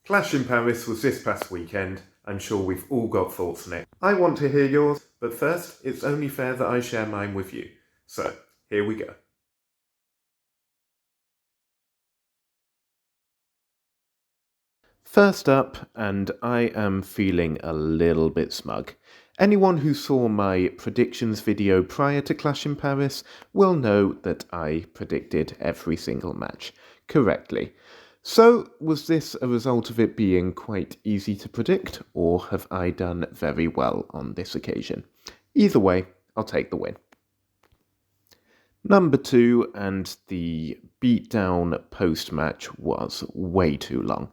Clash in Paris was this past weekend. I'm sure we've all got thoughts on it. I want to hear yours, but first, it's only fair that I share mine with you. So, here we go. First up, and I am feeling a little bit smug. Anyone who saw my predictions video prior to Clash in Paris will know that I predicted every single match correctly. So, was this a result of it being quite easy to predict, or have I done very well on this occasion? Either way, I'll take the win. Number 2, and the beatdown post-match was way too long,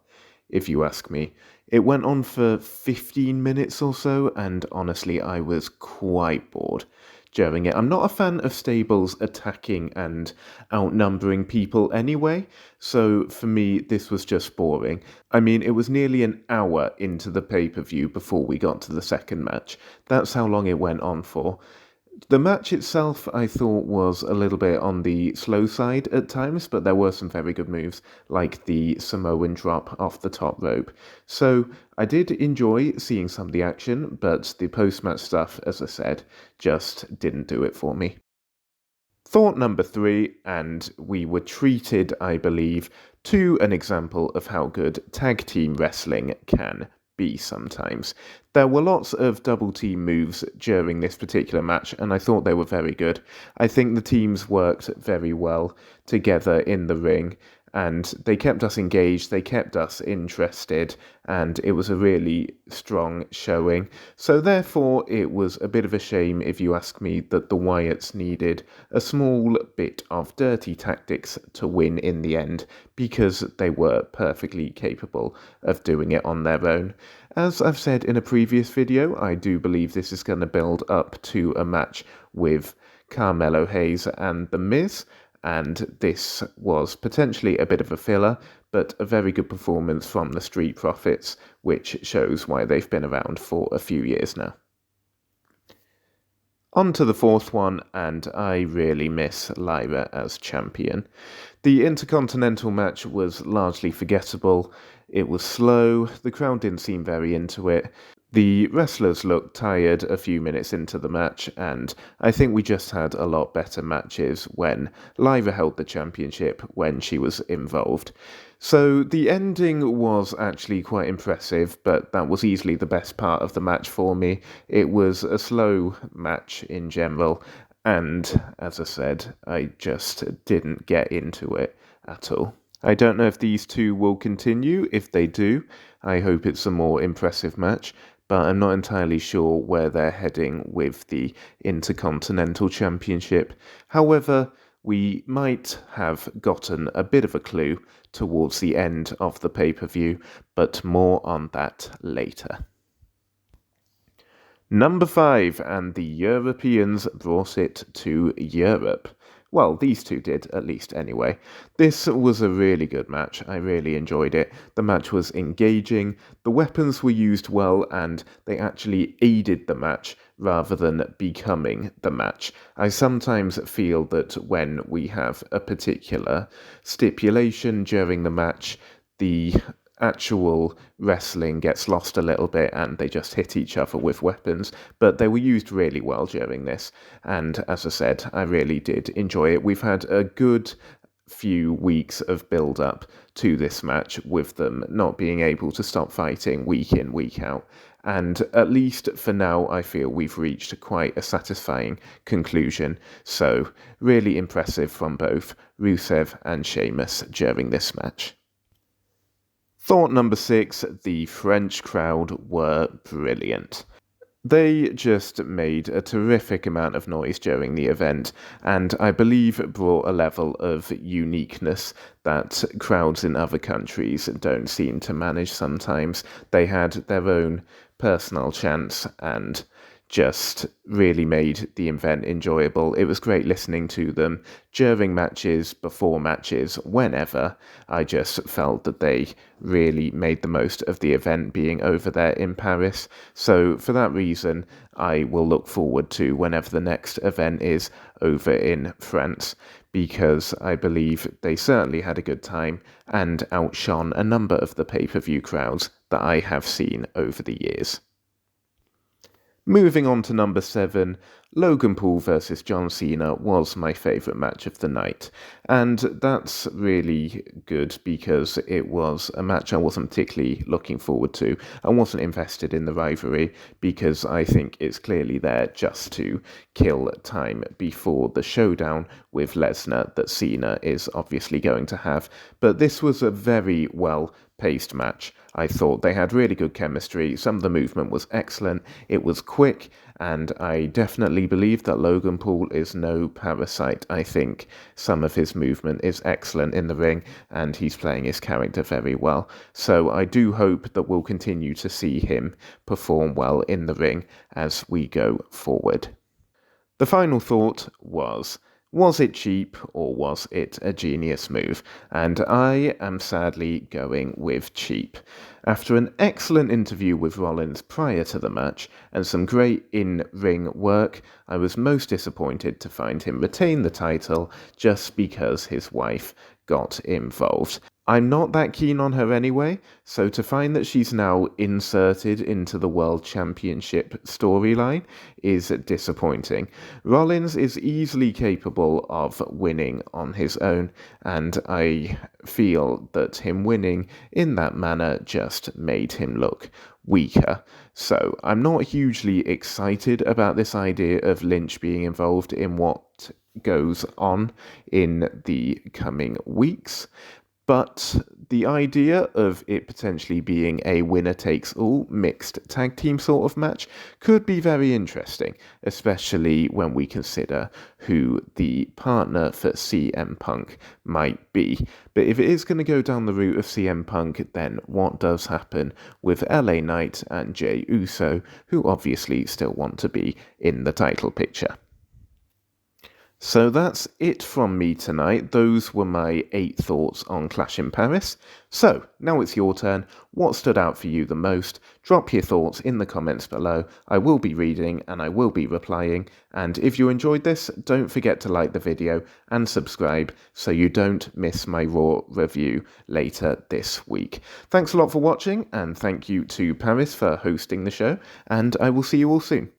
if you ask me. It went on for 15 minutes or so, and honestly, I was quite bored during it. I'm not a fan of stables attacking and outnumbering people anyway, so for me, this was just boring. I mean, it was nearly an hour into the pay-per-view before we got to the second match. That's how long it went on for. The match itself, I thought, was a little bit on the slow side at times, but there were some very good moves, like the Samoan drop off the top rope. So I did enjoy seeing some of the action, but the post-match stuff, as I said, just didn't do it for me. Thought number 3, and we were treated, I believe, to an example of how good tag team wrestling can be sometimes. There were lots of double team moves during this particular match, and I thought they were very good. I think the teams worked very well together in the ring, and they kept us engaged, they kept us interested, and it was a really strong showing. So therefore, it was a bit of a shame, if you ask me, that the Wyatts needed a small bit of dirty tactics to win in the end, because they were perfectly capable of doing it on their own. As I've said in a previous video, I do believe this is going to build up to a match with Carmelo Hayes and The Miz, and this was potentially a bit of a filler, but a very good performance from the Street Profits, which shows why they've been around for a few years now. On to the fourth one, and I really miss Lyra as champion. The Intercontinental match was largely forgettable. It was slow, the crowd didn't seem very into it. The wrestlers looked tired a few minutes into the match, and I think we just had a lot better matches when Lyra held the championship when she was involved. So the ending was actually quite impressive, but that was easily the best part of the match for me. It was a slow match in general, and as I said, I just didn't get into it at all. I don't know if these two will continue. If they do, I hope it's a more impressive match, but I'm not entirely sure where they're heading with the Intercontinental Championship. However, we might have gotten a bit of a clue towards the end of the pay-per-view, but more on that later. Number 5, and the Europeans brought it to Europe. Well, these two did, at least anyway. This was a really good match. I really enjoyed it. The match was engaging, the weapons were used well, and they actually aided the match rather than becoming the match. I sometimes feel that when we have a particular stipulation during the match, the actual wrestling gets lost a little bit and they just hit each other with weapons, but they were used really well during this, and as I said, I really did enjoy it. We've had a good few weeks of build up to this match with them not being able to stop fighting week in, week out, and at least for now I feel we've reached quite a satisfying conclusion. So really impressive from both Rusev and Sheamus during this match. Thought number 6, the French crowd were brilliant. They just made a terrific amount of noise during the event, and I believe brought a level of uniqueness that crowds in other countries don't seem to manage sometimes. They had their own personal chants and just really made the event enjoyable. It was great listening to them during matches, before matches, whenever. I just felt that they really made the most of the event being over there in Paris. So for that reason, I will look forward to whenever the next event is over in France, because I believe they certainly had a good time and outshone a number of the pay-per-view crowds that I have seen over the years. Moving on to number 7, Logan Paul versus John Cena was my favourite match of the night. And that's really good because it was a match I wasn't particularly looking forward to. I wasn't invested in the rivalry because I think it's clearly there just to kill time before the showdown with Lesnar that Cena is obviously going to have. But this was a very well paced match. I thought they had really good chemistry. Some of the movement was excellent. It was quick, and I definitely believe that Logan Paul is no parasite. I think some of his movement is excellent in the ring, and he's playing his character very well. So I do hope that we'll continue to see him perform well in the ring as we go forward. The final thought was it cheap or was it a genius move? And I am sadly going with cheap. After an excellent interview with Rollins prior to the match and some great in-ring work, I was most disappointed to find him retain the title just because his wife got involved. I'm not that keen on her anyway, so to find that she's now inserted into the World Championship storyline is disappointing. Rollins is easily capable of winning on his own, and I feel that him winning in that manner just made him look weaker. So I'm not hugely excited about this idea of Lynch being involved in what goes on in the coming weeks. But the idea of it potentially being a winner-takes-all mixed tag team sort of match could be very interesting, especially when we consider who the partner for CM Punk might be. But if it is going to go down the route of CM Punk, then what does happen with LA Knight and Jey Uso, who obviously still want to be in the title picture? So that's it from me tonight. Those were my 8 thoughts on Clash in Paris. So, now it's your turn. What stood out for you the most? Drop your thoughts in the comments below. I will be reading and I will be replying. And if you enjoyed this, don't forget to like the video and subscribe so you don't miss my Raw review later this week. Thanks a lot for watching, and thank you to Paris for hosting the show, and I will see you all soon.